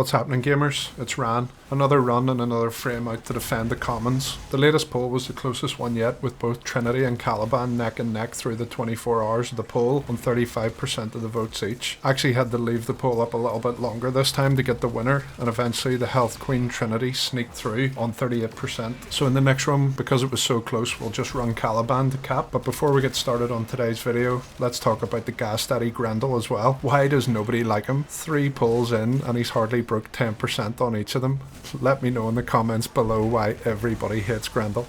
What's happening, gamers? It's Ran. Another run and another frame out to defend the commons. The latest poll was the closest one yet, with both Trinity and Caliban neck and neck through the 24 hours of the poll on 35% of the votes each. Actually had to leave the poll up a little bit longer this time to get the winner, and eventually the Health Queen Trinity sneaked through on 38%. So in the next run, because it was so close, we'll just run Caliban to cap. But before we get started on today's video, let's talk about the gas daddy Grendel as well. Why does nobody like him? 3 polls in and he's hardly broke 10% on each of them. Let me know in the comments below why everybody hates Grendel.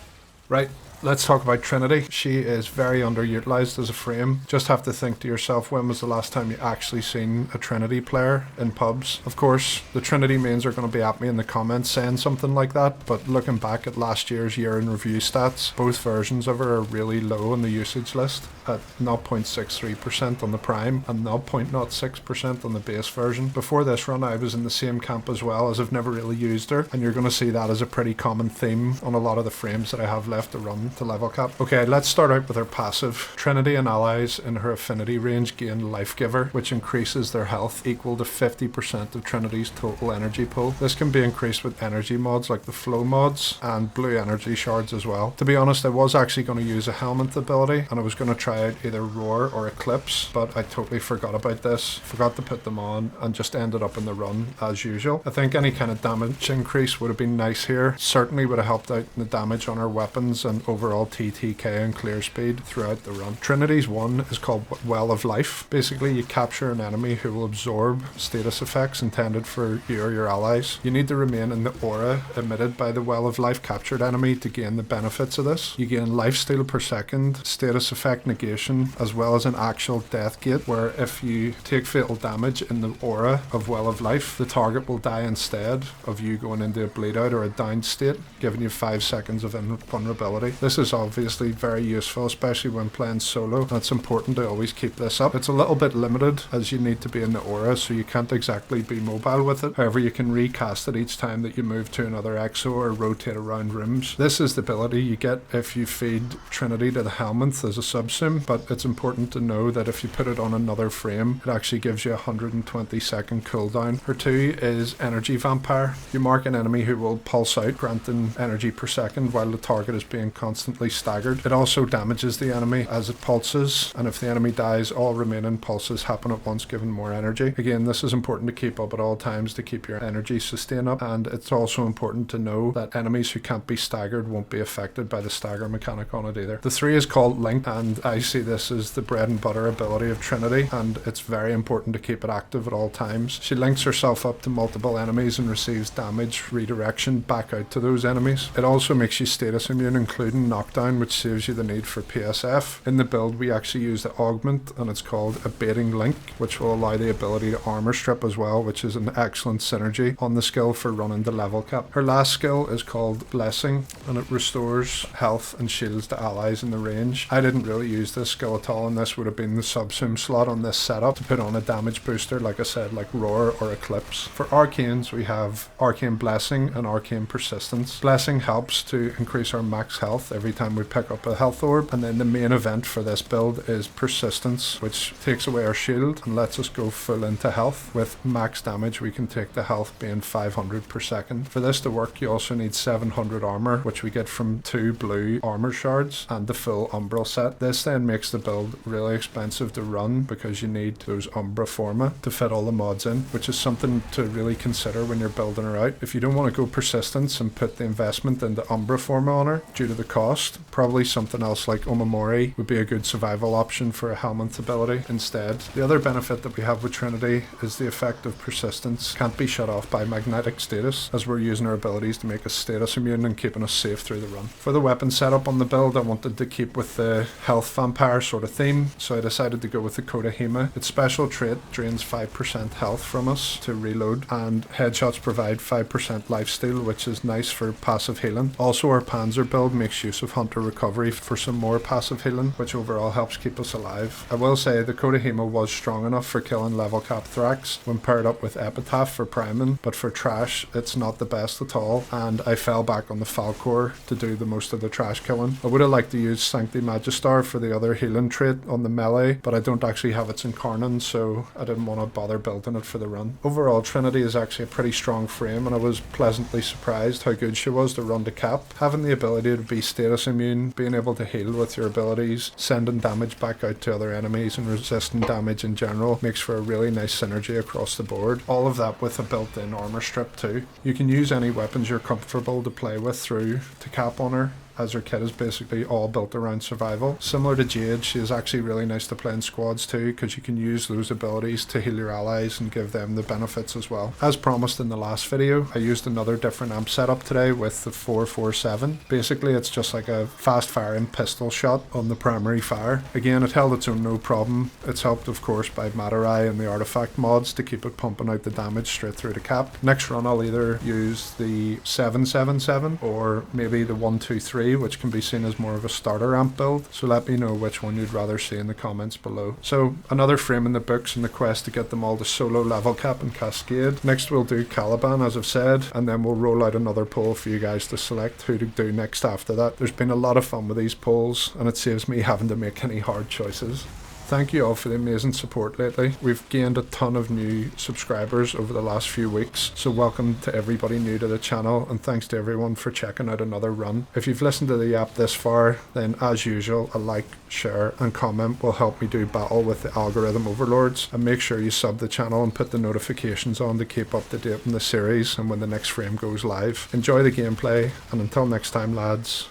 Right, let's talk about Trinity. She is very underutilized as a frame. Just have to think to yourself, when was the last time you actually seen a Trinity player in pubs? Of course, the Trinity mains are going to be at me in the comments saying something like that, but looking back at last year's year in review stats, both versions of her are really low on the usage list, at 0.63% on the Prime and 0.06% on the base version. Before this run, I was in the same camp as well, as I've never really used her, and you're going to see that as a pretty common theme on a lot of the frames that I have left to run to level cap. Okay, let's start out with her passive. Trinity and allies in her affinity range gain Life Giver, which increases their health equal to 50% of Trinity's total energy pool. This can be increased with energy mods like the flow mods and blue energy shards as well. To be honest, I was actually going to use a HELMINTH ability, and I was going to try out either Roar or Eclipse, but I totally forgot about this, forgot to put them on, and just ended up in the run as usual. I think any kind of damage increase would have been nice here. Certainly would have helped out in the damage on her weapons and overall TTK and clear speed throughout the run. Trinity's one is called Well of Life. Basically, you capture an enemy who will absorb status effects intended for you or your allies. You need to remain in the aura emitted by the Well of Life captured enemy to gain the benefits of this. You gain lifesteal per second, status effect negation, as well as an actual death gate, where if you take fatal damage in the aura of Well of Life, the target will die instead of you going into a bleed out or a down state, giving you 5 seconds of invulnerability. This is obviously very useful, especially when playing solo. It's important to always keep this up. It's a little bit limited, as you need to be in the aura, so you can't exactly be mobile with it. However, you can recast it each time that you move to another exo or rotate around rooms. This is the ability you get if you feed Trinity to the HELMINTH as a subsim, but it's important to know that if you put it on another frame, it actually gives you a 120-second cooldown. Her 2 is Energy Vampire. You mark an enemy who will pulse out, granting energy per second while the target is being constantly staggered. It also damages the enemy as it pulses, and if the enemy dies, all remaining pulses happen at once, giving more energy. Again, this is important to keep up at all times to keep your energy sustain up, and it's also important to know that enemies who can't be staggered won't be affected by the stagger mechanic on it either. The 3 is called Link, and I see this as the bread and butter ability of Trinity, and it's very important to keep it active at all times. She links herself up to multiple enemies and receives damage redirection back out to those enemies. It also makes you status immune, including knockdown, which saves you the need for PSF. In the build, we actually use the augment, and it's called Abating Link, which will allow the ability to armor strip as well, which is an excellent synergy on the skill for running the level cap. Her last skill is called Blessing, and it restores health and shields to allies in the range. I didn't really use this skill at all, and this would have been the subsim slot on this setup to put on a damage booster, like I said, like Roar or Eclipse. For arcanes, we have Arcane Blessing and Arcane Persistence. Blessing helps to increase our max health every time we pick up a health orb, and then the main event for this build is Persistence, which takes away our shield and lets us go full into health. With max damage, we can take the health being 500 per second. For this to work, you also need 700 armor, which we get from 2 blue armor shards and the full Umbral set. This then makes the build really expensive to run, because you need those Umbra Forma to fit all the mods in, which is something to really consider when you're building her out. If you don't want to go Persistence and put the investment into Umbra Forma on her due to the cost, probably something else like Omamori would be a good survival option for a HELMINTH ability instead. The other benefit that we have with Trinity is the effect of Persistence can't be shut off by magnetic status, as we're using our abilities to make us status immune and keeping us safe through the run. For the weapon setup on the build, I wanted to keep with the health vampire sort of theme, so I decided to go with the CODA HEMA. Its special trait drains 5% health from us to reload, and headshots provide 5% lifesteal, which is nice for passive healing. Also, our Panzer build makes use use of Hunter Recovery for some more passive healing, which overall helps keep us alive. I will say the CODA HEMA was strong enough for killing level cap Thrax when paired up with Epitaph for priming, but for trash it's not the best at all, and I fell back on the Falcor to do the most of the trash killing. I would have liked to use Sancti Magistar for the other healing trait on the melee, but I don't actually have its Incarnon, so I didn't want to bother building it for the run. Overall, Trinity is actually a pretty strong frame, and I was pleasantly surprised how good she was to run to cap. Having the ability to be status immune, being able to heal with your abilities, sending damage back out to other enemies and resisting damage in general makes for a really nice synergy across the board. All of that with a built-in armor strip too. You can use any weapons you're comfortable to play with through to cap on her, as her kit is basically all built around survival. Similar to Jade, she is actually really nice to play in squads too, because you can use those abilities to heal your allies and give them the benefits as well. As promised in the last video, I used another different amp setup today with the 447. Basically it's just like a fast firing pistol shot on the primary fire. Again, it held its own no problem. It's helped of course by Matarai and the artifact mods to keep it pumping out the damage straight through the cap. Next run I'll either use the 777 or maybe the 123, which can be seen as more of a starter amp build, so let me know which one you'd rather see in the comments below. So another frame in the books in the quest to get them all to solo level cap and Cascade. Next we'll do Caliban as I've said, and then we'll roll out another poll for you guys to select who to do next after that. There's been a lot of fun with these polls and it saves me having to make any hard choices. Thank you all for the amazing support lately. We've gained a ton of new subscribers over the last few weeks, so welcome to everybody new to the channel, and thanks to everyone for checking out another run. If you've listened to the app this far, then as usual, a like, share and comment will help me do battle with the algorithm overlords, and make sure you sub the channel and put the notifications on to keep up to date in the series and when the next frame goes live. Enjoy the gameplay, and until next time lads,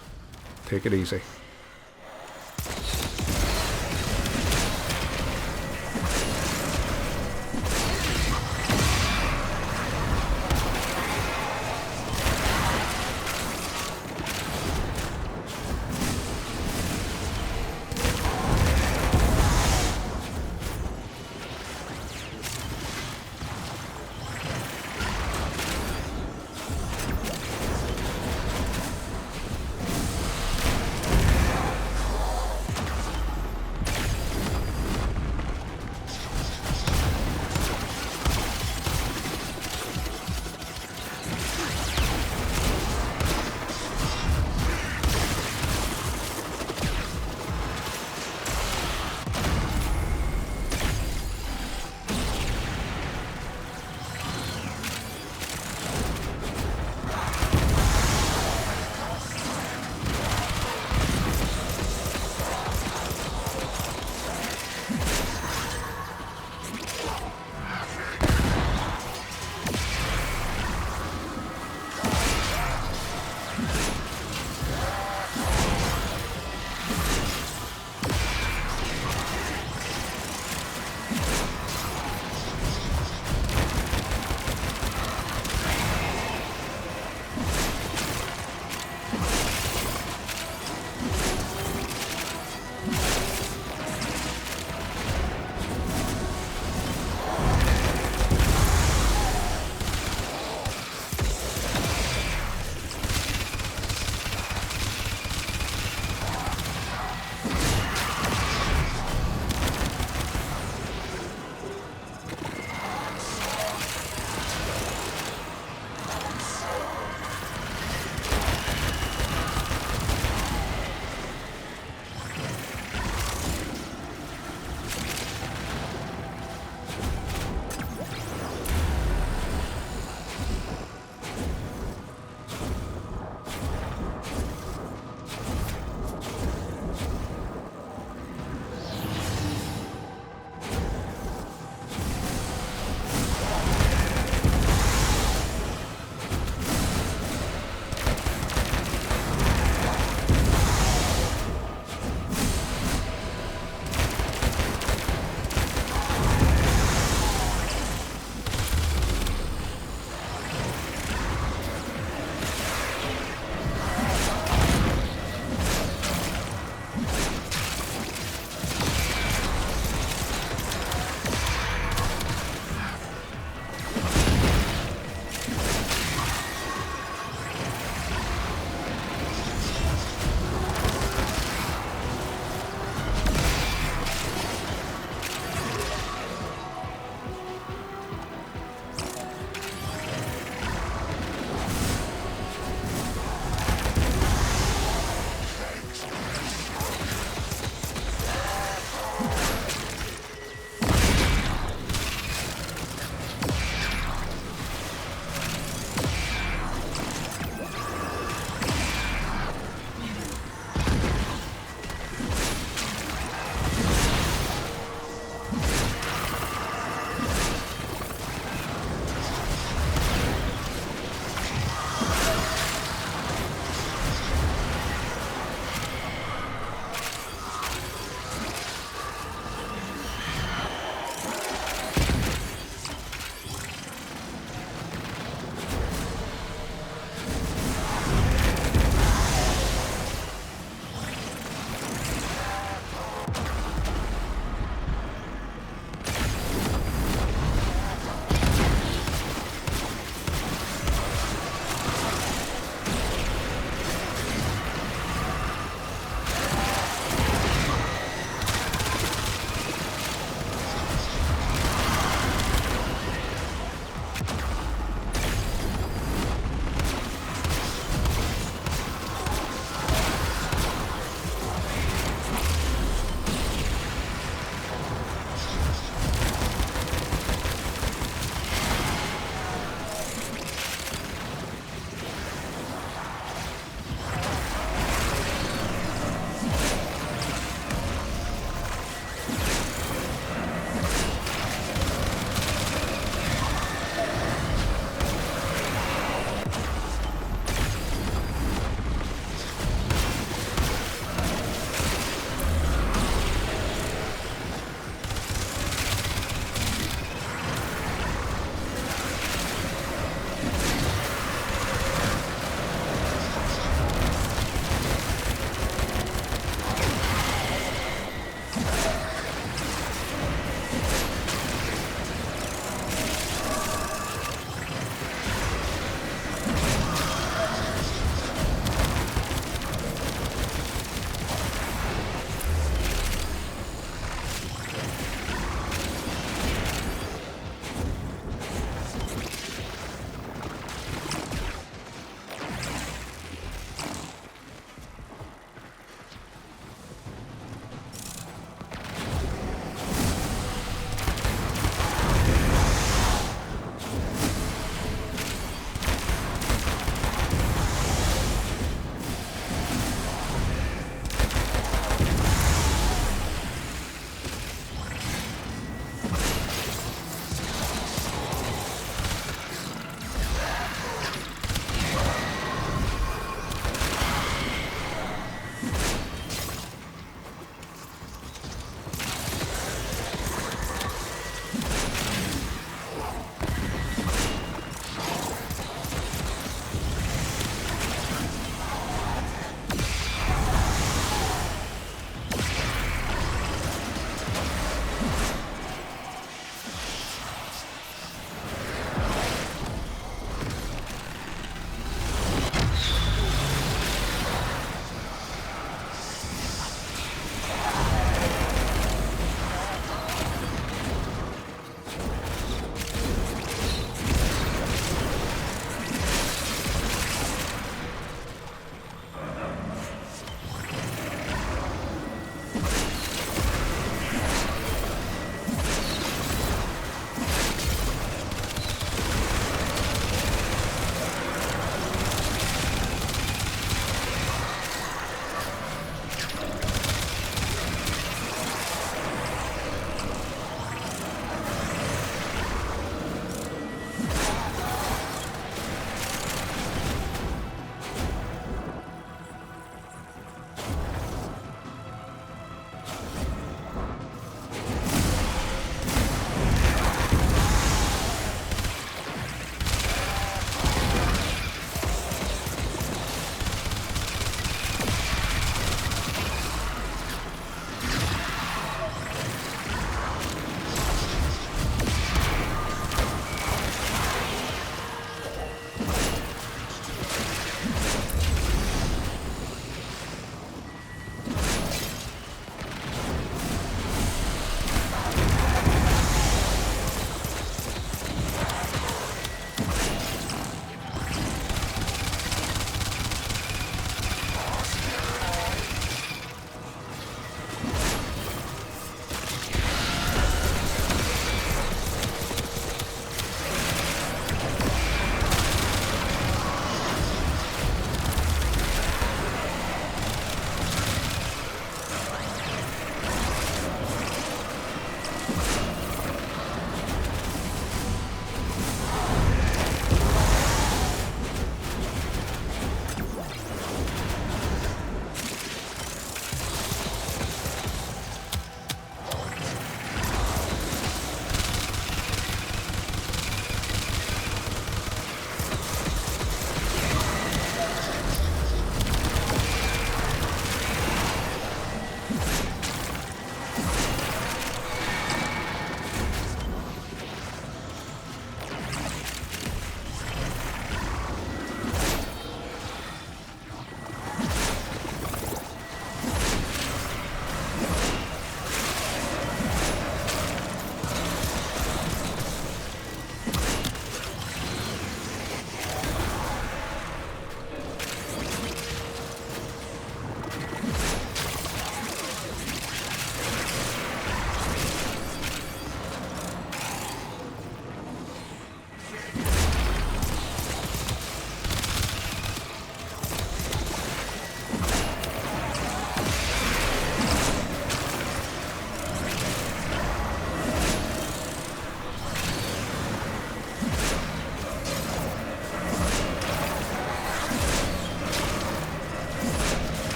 take it easy.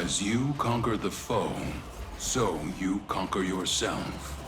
As you conquer the foe, so you conquer yourself.